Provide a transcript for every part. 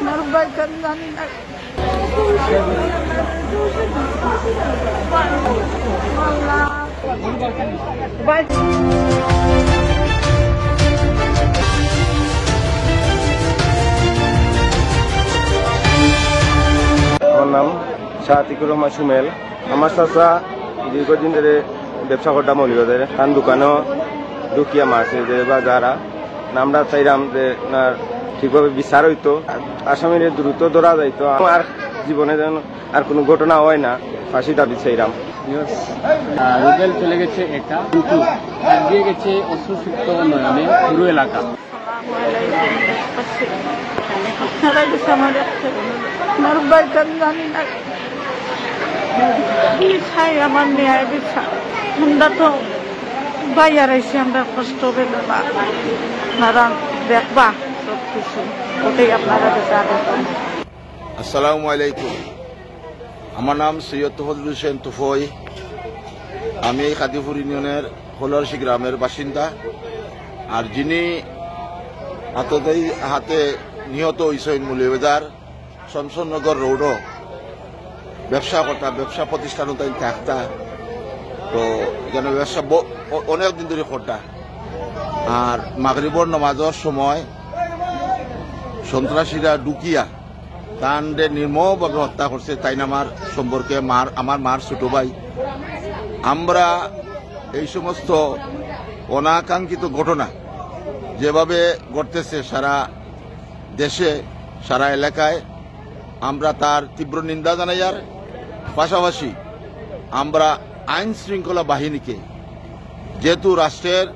Narbakan namin. আমার নাম শাহাতিকুর রহমান সুমেল। আমার চাচা দীর্ঘদিন ধরে ব্যবসা করতাম মৌলবাজারে, কারণ দোকানও ঢুকিয়া মারছে যে বা যারা আমরা চাইলাম যে না ঠিকভাবে বিচার হইতো, আসামির দ্রুত ধরা যাইতো, আর জীবনে যেন আর কোনো ঘটনা হয় না, ফাঁসি দাবি চাইলাম। রুবেল চলে গেছে এটা, কিন্তু দিয়ে গেছে অশ্রুসিক্ত নয়নে পুরো এলাকা। আমার ন্যায় বিচার আমরা তো বাইরে আইসি, আমরা কষ্ট বেদনা আপনারা দেখবা সব কিছু, ওটাই আপনারা বিচার। আসসালামু আলাইকুম। আমার নাম সৈয়দ তফজলুল হোসেন তুফই। আমি এই কাদিপুর ইউনিয়নের হলরশি গ্রামের বাসিন্দা। আর যিনি হাতে নিহত হয়েছেন মৌলবাজার শমশনগর রোডও ব্যবসা করতা, ব্যবসা প্রতিষ্ঠানও তাই থাকতা, তো যেন ব্যবসা অনেক দিন ধরে করতা। আর মাগরিবর নামাজের সময় সন্ত্রাসীরা ঢুকিয়া তান্ডে নির্মমভাবে হত্যা করছে। তাই আমার সম্পর্কে আমার মার ছোট ভাই। আমরা এই সমস্ত অনাকাঙ্ক্ষিত ঘটনা যেভাবে ঘটতেছে সারা দেশে, সারা এলাকায়, আমরা তার তীব্র নিন্দা জানাই। আর পাশাপাশি আমরা আইন শৃঙ্খলা বাহিনীকে, যেহেতু রাষ্ট্রের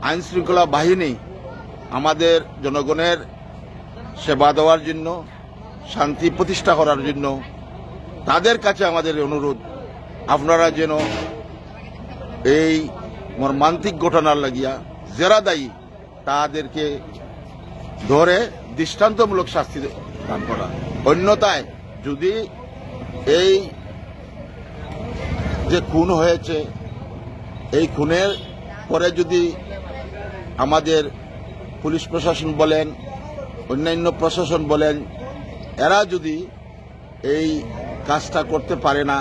আইন শৃঙ্খলা বাহিনী আমাদের জনগণের সেবা দেওয়ার জন্য, শান্তি প্রতিষ্ঠা করার জন্য, তাদের কাছে আমাদের অনুরোধ, আপনারা যেন এই মর্মান্তিক ঘটনার লাগিয়া যারা দায়ী তাদেরকে ধরে দৃষ্টান্তমূলক শাস্তি দান করা। অন্যথায় যদি এই যে খুন হয়েছে, এই খুনের পরে যদি আমাদের পুলিশ প্রশাসন বলেন, অন্যান্য প্রশাসন বলেন, এরা যদি এই কাজটা করতে পারে না,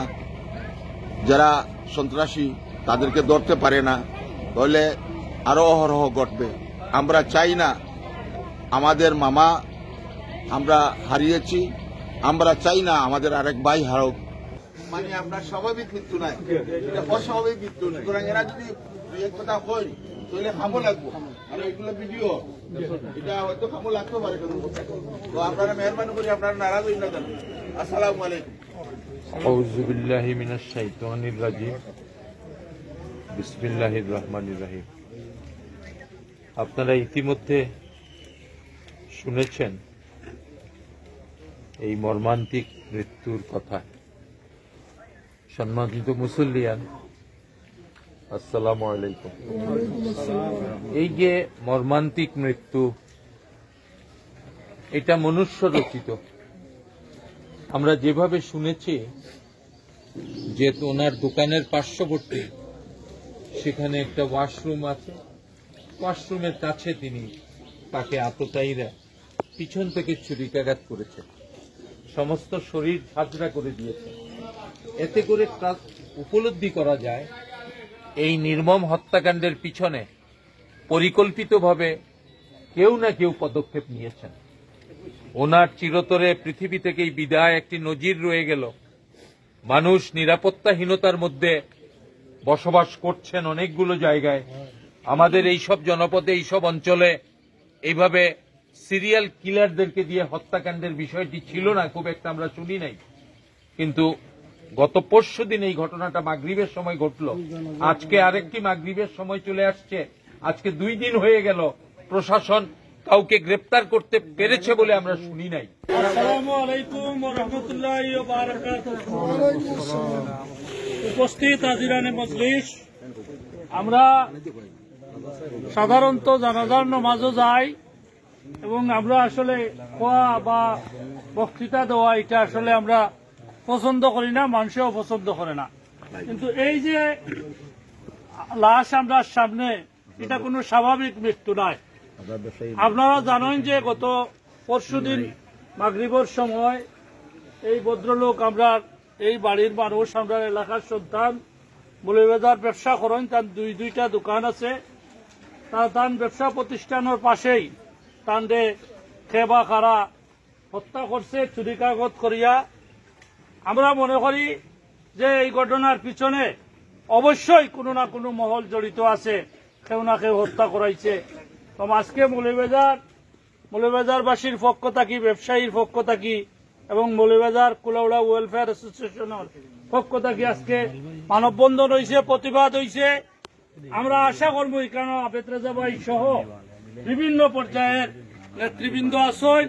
যারা সন্ত্রাসী তাদেরকে ধরতে পারে না, তাহলে আরো অহরহ ঘটবে। আমরা চাই না আমাদের মামা আমরা হারিয়েছি, আমরা চাই না আমাদের আরেক ভাই হারুক। মানে আপনার স্বাভাবিক মৃত্যু নাই, এটা অস্বাভাবিক মৃত্যু। সুতরাং এরা যদি এক কথা হয় তাহলে খামো লাগবো, আর এগুলো ভিডিও এটা হয়তো খামো লাগতে পারে। তো আপনারা মেহরবানি করে আপনারা নারাজ হইন না। আসসালামু আলাইকুম। আউযু বিল্লাহি মিনাশ শাইতানির রাজিম। বিসমিল্লাহির রহমানির রহিম। আপনারা ইতিমধ্যে শুনেছেন এই মর্মান্তিক মৃত্যুর কথা। সম্মানিত মুসল্লিয়ান, আসসালামু আলাইকুম। এই যে মর্মান্তিক মৃত্যু, এটা মনুষ্য রচিত। আমরা যেভাবে শুনেছি যে ওনার দোকানের পার্শ্ববর্তী সেখানে একটা ওয়াশরুম আছে, ওয়াশরুমের কাছে তাকে আততায়ীরা পিছন থেকে ছুরিকাঘাত করেছে, সমস্ত শরীর ঝাঁঝরা করে দিয়েছে। এতে করে উপলব্ধি করা যায় এই নির্মম হত্যাকাণ্ডের পিছনে পরিকল্পিতভাবে কেউ না কেউ পদক্ষেপ নিয়েছেন। ওনার চিরতরে পৃথিবী থেকেই বিদায় একটি নজির রয়ে গেল। মানুষ নিরাপত্তাহীনতার মধ্যে বসবাস করছেন অনেকগুলো জায়গায়। আমাদের এইসব জনপদে, এইসব অঞ্চলে এইভাবে সিরিয়াল কিলারদেরকে দিয়ে হত্যাকাণ্ডের বিষয়টি ছিল না, খুব একটা আমরা শুনি নাই। কিন্তু গত পরশুদিন এই ঘটনাটা মাগরিবের সময় ঘটল। আজকে আরেকটি মাগরিবের সময় চলে আসছে। আজকে 2 দিন হয়ে গেল প্রশাসন কাউকে গ্রেপ্তার করতে পেরেছে বলে আমরা শুনি নাই। আসসালামু আলাইকুম ওয়া রাহমাতুল্লাহি ওয়া বারাকাতুহু। উপস্থিত হাজিরানে মজলিস, আমরা সাধারণত জানাজার নামাজও যাই এবং আমরা আসলে খোয়া বা বক্তৃতা দেওয়া এটা আসলে আমরা পছন্দ করি না, মানুষও পছন্দ করে না। কিন্তু এই যে লাশ আমরা সামনে, এটা কোনো স্বাভাবিক মৃত্যু নয়। আপনারা জানেন যে গত পরশুদিন মাগরিবের সময় এই ভদ্রলোক আমরা এই বাড়ির মানুষ, আমরা এলাকার সন্তান, মৌলভীবাজার ব্যবসা করেন, তার দুইটা দোকান আছে। তার ব্যবসা প্রতিষ্ঠানের পাশেই তান্ডে খেবা খারা হত্যা করছে চুরি কাগজ করিয়া। আমরা মনে করি যে এই ঘটনার পিছনে অবশ্যই কোনো না কোনো মহল জড়িত আছে, কেউ না কেউ হত্যা করাইছে। তো আজকে মৌলভীবাজারবাসীর পক্ষ থাকি, ব্যবসায়ীর পক্ষ থাকি এবং মৌলভীবাজার কুলাউড়া ওয়েলফেয়ার অ্যাসোসিয়েশনের পক্ষ থাকি আজকে মানববন্ধন হয়েছে, প্রতিবাদ হয়েছে। আমরা আশা করবো এখানে আবেদ রেজা ভাই সহ বিভিন্ন পর্যায়ের নেতৃবৃন্দ আছেন।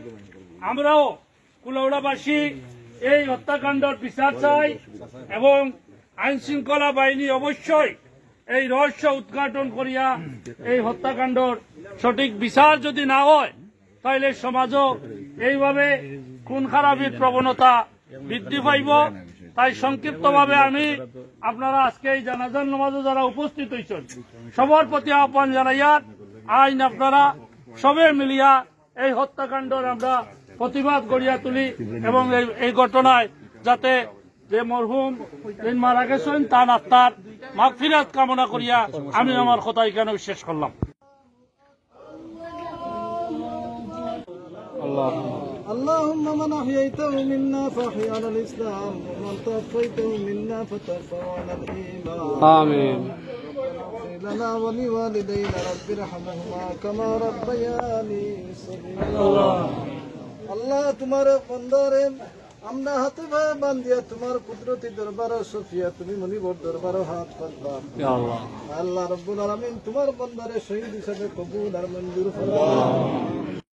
আমরাও কুলাউড়াবাসী এই হত্যাকাণ্ডের বিচার চাই এবং আইন শৃঙ্খলা বাহিনী অবশ্যই এই রহস্য উদ্ঘাটন করিয়া এই হত্যাকাণ্ডের সঠিক বিচার যদি না হয় তাহলে সমাজও এইভাবে খুন খারাপির প্রবণতা বৃদ্ধি পাইব। তাই সংক্ষিপ্তভাবে আমি আপনারা আজকে এই জানাজার নামাজে যারা উপস্থিত হয়েছেন সবার প্রতি আহ্বান জানাইয়া আইন আপনারা সবে মিলিয়া এই হত্যাকাণ্ডের আমরা প্রতিবাদ গড়িয়া তুলি এবং এই ঘটনায় যাতে যে মরহুম মারা গেছেন তার আত্মার মাগফিরাত কামনা করিয়া আমি আমার কথা এখানে শেষ করলাম। اللهم من أحييته منا فأحيا على الإسلام ومن توفيته منا فتوفه على الإيمان آمين. لنا ولوالدينا رب ارحمهما كما ربياني صغيرا আল্লাহ তোমার বন্দারে আমরা হাতে ভাই বান্ধিয়া তোমার কুদরতি দরবার সফিয়া তুমি মনিবর দরবার হাত পাতবা আল্লাহ রব্বুল আলামিন তোমার বন্দারে শহীদ হিসাবে কবুল আর মঞ্জুর ফরমাও।